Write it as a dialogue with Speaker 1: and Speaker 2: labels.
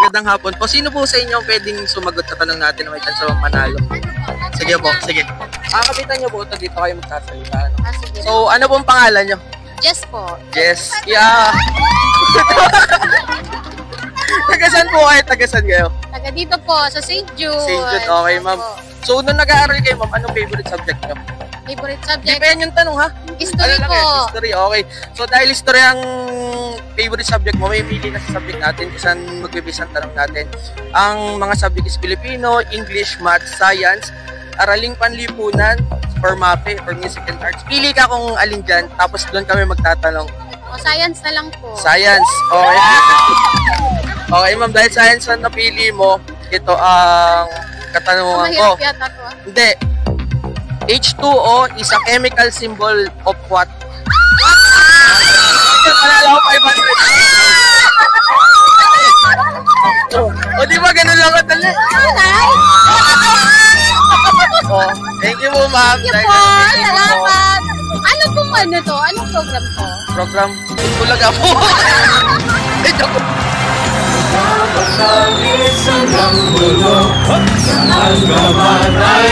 Speaker 1: Magandang hapon po. Sino po sa inyo pwedeng sumagot sa tanong natin na may chance ng manalo? Sige po, sige. Kapitan niyo po ito, dito kayo magsasalita.
Speaker 2: Sige.
Speaker 1: So, ano pong pangalan niyo?
Speaker 2: Yes po.
Speaker 1: Yes. Yeah. Tagasan po kayo? Tagasan kayo?
Speaker 2: Taga dito po, sa St. Jude.
Speaker 1: St. Jude, okay ma'am. So, nung nag-aaral kayo ma'am, anong favorite subject niyo?
Speaker 2: Favorite subject?
Speaker 1: Depende yung tanong ha?
Speaker 2: History
Speaker 1: Ano lang
Speaker 2: po.
Speaker 1: yan? History, okay. So, dahil history ang favorite subject mo, may pili ka sa subject natin kung saan magbibis ang tanong natin. Ang mga subject is Filipino, English, Math, Science, Araling Panlipunan, for MAPE, for Music and Arts. Pili ka kung alin dyan, tapos doon kami magtatanong.
Speaker 2: O, science na lang po.
Speaker 1: Science, okay. Okay ma'am, dahil science ang napili mo, ito ang katanungan ko.
Speaker 2: Mahirap yata to ah.
Speaker 1: Hindi. H2O is a chemical symbol of what? Panalo ko 500. O di ba ganun lang kadali? Oh, thank you po ma'am.
Speaker 2: Thank you po. Salamat. Ano pong ano to? Anong program to?
Speaker 1: Program. Tulaga po. Ay, joke.
Speaker 3: Sa isang mundo, saan ka man ay